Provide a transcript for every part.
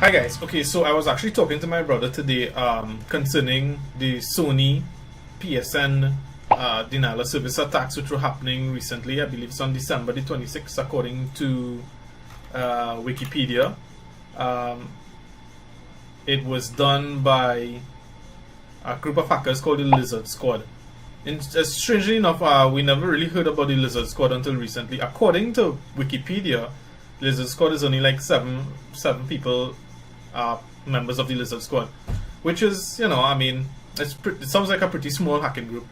Hi guys. Okay, so I was actually talking to my brother today concerning the Sony PSN denial of service attacks which were happening recently. I believe it's on December the 26th according to Wikipedia. It was done by a group of hackers called the Lizard Squad. And strangely enough, we never really heard about the Lizard Squad until recently. According to Wikipedia, Lizard Squad is only like seven people, members of the Lizard Squad, which is, I mean, it sounds like a pretty small hacking group.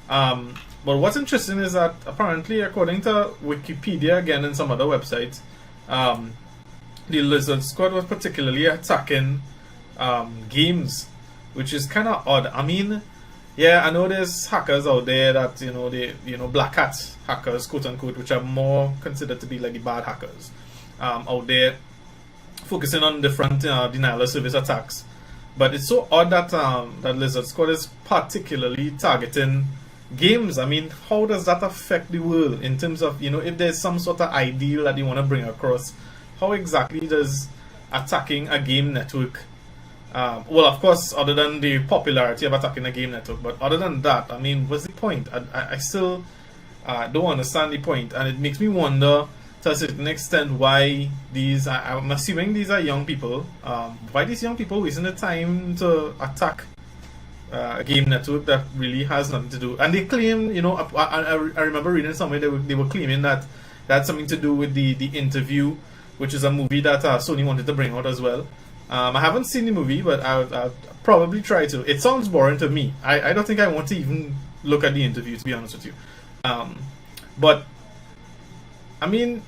But what's interesting is that apparently, according to Wikipedia again and some other websites, the Lizard Squad was particularly attacking games, which is kind of odd. I mean, yeah, I know there's hackers out there that black hat hackers, quote unquote, which are more considered to be like the bad hackers out there, focusing on different denial of service attacks. But it's so odd that that Lizard Squad is particularly targeting games. I mean, how does that affect the world in terms of, if there's some sort of ideal that you want to bring across, how exactly does attacking a game network, well, of course, other than the popularity of attacking a game network, but other than that, I mean, what's the point? I still don't understand the point, and it makes me wonder to a certain extent why these, I'm assuming these are young people, why these young people wasting the time to attack a game network that really has nothing to do. And they claim, I remember reading somewhere they were claiming that had something to do with the Interview, which is a movie that Sony wanted to bring out as well. I haven't seen the movie, but I'll probably try to. It sounds boring to me. I don't think I want to even look at the Interview, to be honest with you. But I mean,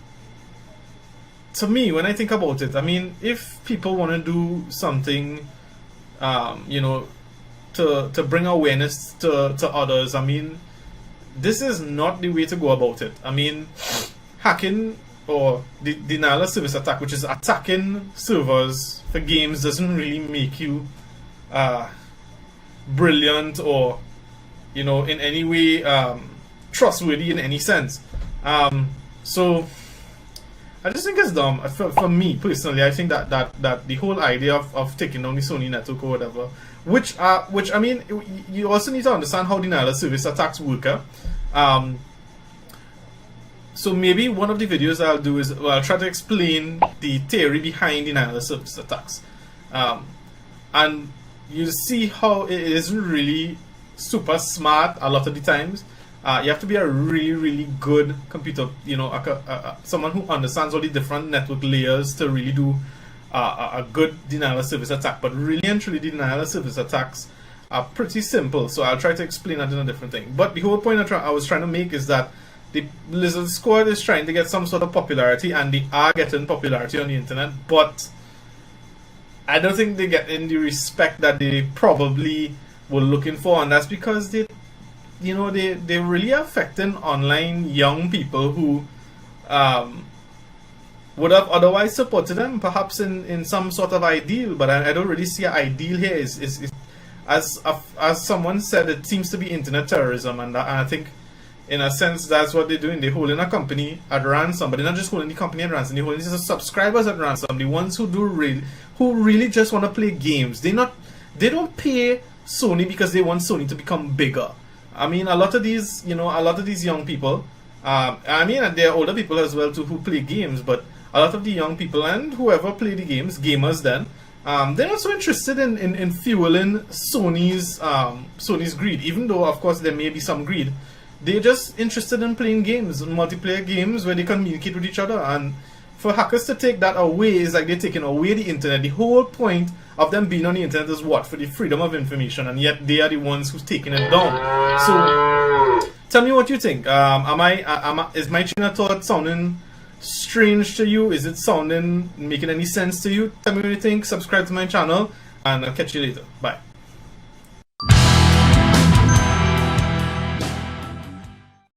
to me, when I think about it, I mean, if people want to do something, to bring awareness to others, I mean, this is not the way to go about it. I mean, hacking or the denial of service attack, which is attacking servers for games, doesn't really make you brilliant or, in any way trustworthy in any sense. So I just think it's dumb. For me personally, I think that the whole idea of taking down the Sony network or whatever, which I mean, you also need to understand how denial of service attacks work. So maybe one of the videos I'll do is I'll try to explain the theory behind denial of service attacks, and you see how it isn't really super smart a lot of the times. You have to be a really good computer, someone who understands all the different network layers to really do a good denial of service attack. But really and truly, the denial of service attacks are pretty simple. So I'll try to explain that in a different thing. But the whole point I was trying to make is that the Lizard Squad is trying to get some sort of popularity, and they are getting popularity on the internet, but I don't think they get in the respect that they probably were looking for, and that's because they're really affecting online young people who would have otherwise supported them, perhaps in some sort of ideal, but I don't really see an ideal here. Is as someone said, it seems to be internet terrorism, and I think, in a sense, that's what they're doing. They're holding a company at ransom, but they're not just holding the company at ransom. They're holding the subscribers at ransom. The ones who really just want to play games. They don't pay Sony because they want Sony to become bigger. I mean, a lot of these young people. I mean, and there are older people as well too who play games. But a lot of the young people and whoever play the games, gamers, then they're not so interested in fueling Sony's greed. Even though, of course, there may be some greed. They're just interested in playing games, multiplayer games where they communicate with each other. And for hackers to take that away is like they're taking away the internet. The whole point of them being on the internet is what? For the freedom of information, and yet they are the ones who's taking it down. So tell me what you think. Is my train of thought sounding strange to you? Is it making any sense to you? Tell me what you think. Subscribe to my channel, and I'll catch you later. Bye.